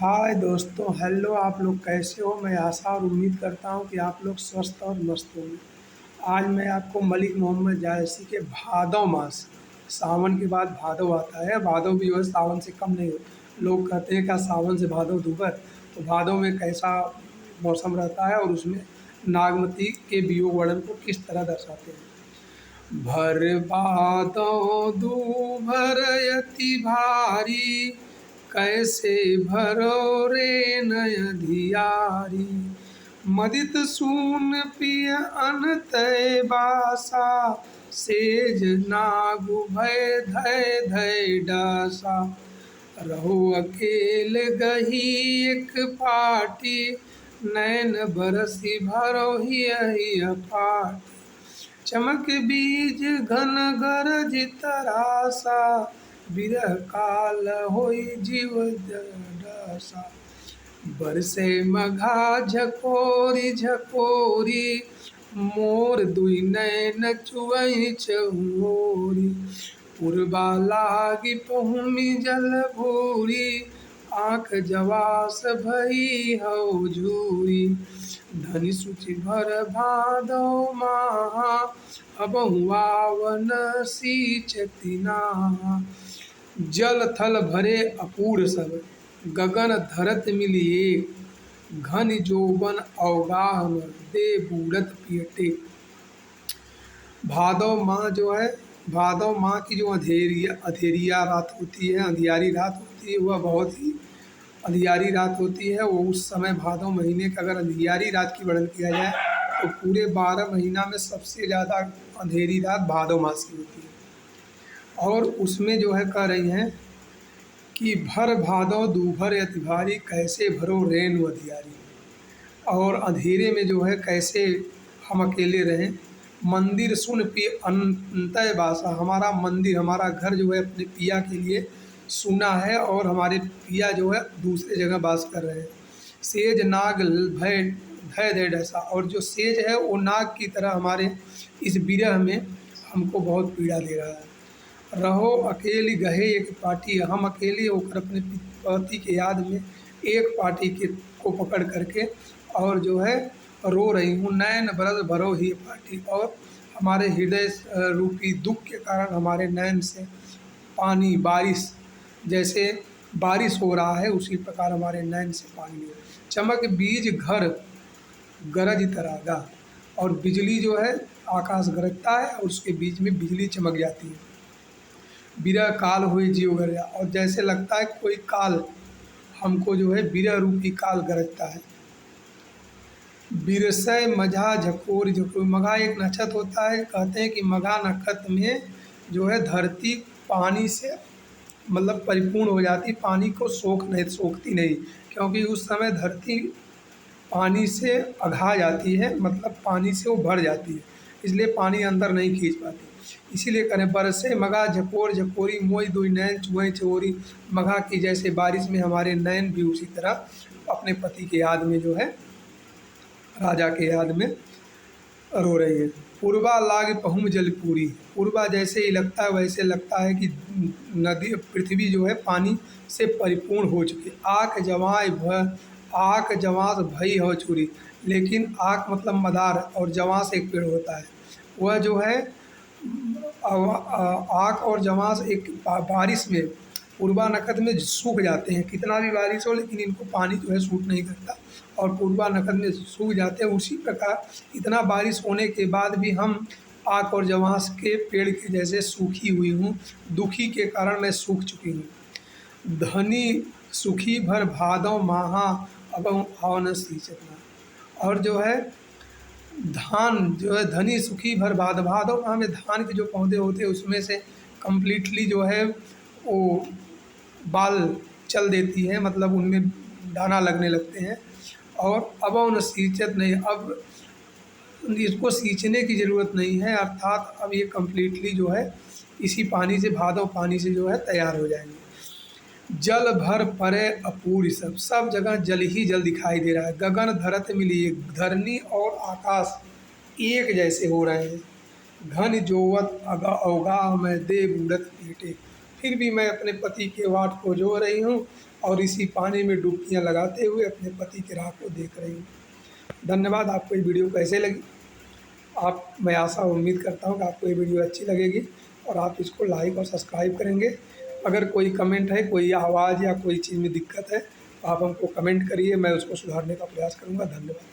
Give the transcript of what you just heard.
हाय दोस्तों, हेलो। आप लोग कैसे हो? मैं आशा और उम्मीद करता हूँ कि आप लोग स्वस्थ और मस्त होंगे। आज मैं आपको मलिक मोहम्मद जायसी के भादव मास, सावन के बाद भादव आता है। भादव भी जो है सावन से कम नहीं हो। लोग कहते हैं क्या सावन से भादव दूबर। तो भादव में कैसा मौसम रहता है और उसमें नागमती के वियोग वर्णन को किस तरह दर्शाते हैं। भर बादों दूभर यति भारी, कैसे भरो रे नयधियारी। मदित सून पिय अन तय बासा, सेज नागु भय धय धय डासा। रहो अकेल गही एक पाटी, नैन बरसी भरो हिय पाटी। चमक बीज घन गरज तरासा, बिरह काल होई जीव दशा। बरसे मघा झकोरी झकोरी, मोर दुई नैन चुवई चहुओरी। पुरबा लागी पहुमी जल भूरी, आँख जवास भई हौ झूरी। धनि सुचि भर भादो माहा, अबहुँ आवन सींचति नाहा। जल थल भरे अपूर सब, गगन धरत मिलि एक। घन जोबन अवगाह न दे बूढ़त पियटे। भादव माह जो है, भादव माह की जो अंधेरिया रात होती है, अंधियारी रात होती है, वह बहुत ही अंधियारी रात होती है। वो उस समय भादव महीने का अगर अंधियारी रात की वर्णन किया जाए तो पूरे 12 महीना में सबसे ज़्यादा अंधेरी रात भादव मास की होती है। और उसमें जो है कह रही हैं कि भर भादव दूभर यति भारी, कैसे भरो रेनु अधियारी। और अंधेरे में जो है कैसे हम अकेले रहें। मंदिर सुन पी अंतय बासा, हमारा मंदिर, हमारा घर जो है अपने पिया के लिए सुना है और हमारे पिया जो है दूसरे जगह वास कर रहे हैं। सेज नाग भय भय दे डसा, और जो सेज है वो नाग की तरह हमारे इस विरह में हमको बहुत पीड़ा दे रहा है। रहो अकेली गहे एक पाटी, हम अकेले होकर अपने पति के याद में एक पाटी के को पकड़ करके और जो है रो रही हूँ। नैन बरस भरो ही पाटी, और हमारे हृदय रूपी दुख के कारण हमारे नैन से पानी, बारिश, जैसे बारिश हो रहा है उसी प्रकार हमारे नैन से पानी है। चमक बीज घर गरज तरागा, और बिजली जो है आकाश गरजता है और उसके बीच में बिजली चमक जाती है। बिरह काल हुई जीव गरजा, और जैसे लगता है कोई काल हमको जो है बिरह रूपी काल गरजता है। बिरसय मझा झकोर झकोर, मघा एक नक्षत्र होता है। कहते हैं कि मघा नक्षत्र में जो है धरती पानी से मतलब परिपूर्ण हो जाती, पानी को सोखती नहीं, क्योंकि उस समय धरती पानी से अघा जाती है, मतलब पानी से वो भर जाती है, इसलिए पानी अंदर नहीं खींच पाती। इसीलिए करें बरसे मघा झकोर झकोरी, मोई दुई नैन चुवई चोरी। मघा की जैसे बारिश में हमारे नैन भी उसी तरह अपने पति के याद में जो है, राजा के याद में रो रही है। पूर्वा लाग पहुम जलपूरी, पूर्वा जैसे ही लगता है वैसे लगता है कि नदी पृथ्वी जो है पानी से परिपूर्ण हो चुकी। आँख जवास भई हो चूरी, लेकिन आँख मतलब मदार और जवास एक पेड़ होता है, वह जो है आँख और जवास एक बारिश में पूर्वा नक्षत्र में सूख जाते हैं। कितना भी बारिश हो लेकिन इनको पानी जो है सूट नहीं करता और पूर्वा नक्षत्र में सूख जाते हैं। उसी प्रकार इतना बारिश होने के बाद भी हम आँख और जवास के पेड़ के जैसे सूखी हुई हूँ, दुखी के कारण मैं सूख चुकी हूँ। धनी सुखी भर भादव माहा, अब आवन सींचना, और जो है धान जो है धनी सुखी भर भादव माह में धान के जो पौधे होते हैं उसमें से कम्प्लीटली जो है वो बाल चल देती है, मतलब उनमें दाना लगने लगते हैं। और अब उन सींचत नहीं, अब इसको सींचने की ज़रूरत नहीं है, अर्थात अब ये कम्प्लीटली जो है इसी पानी से, भादव पानी से जो है तैयार हो जाएंगे। जल भर परे अपूरी, सब जगह जल ही जल दिखाई दे रहा है। गगन धरत मिली, धरनी और आकाश एक जैसे हो रहे हैं। घन जोवत अवगाह में दे बूढ़त पीटे, फिर भी मैं अपने पति के वाट को जो रही हूँ और इसी पानी में डुबकियां लगाते हुए अपने पति की राह को देख रही हूँ। धन्यवाद। आपको ये वीडियो कैसे लगी? मैं आशा और उम्मीद करता हूँ कि आपको ये वीडियो अच्छी लगेगी और आप इसको लाइक और सब्सक्राइब करेंगे। अगर कोई कमेंट है, कोई आवाज़ या कोई चीज़ में दिक्कत है तो आप हमको कमेंट करिए, मैं उसको सुधारने का प्रयास करूँगा। धन्यवाद।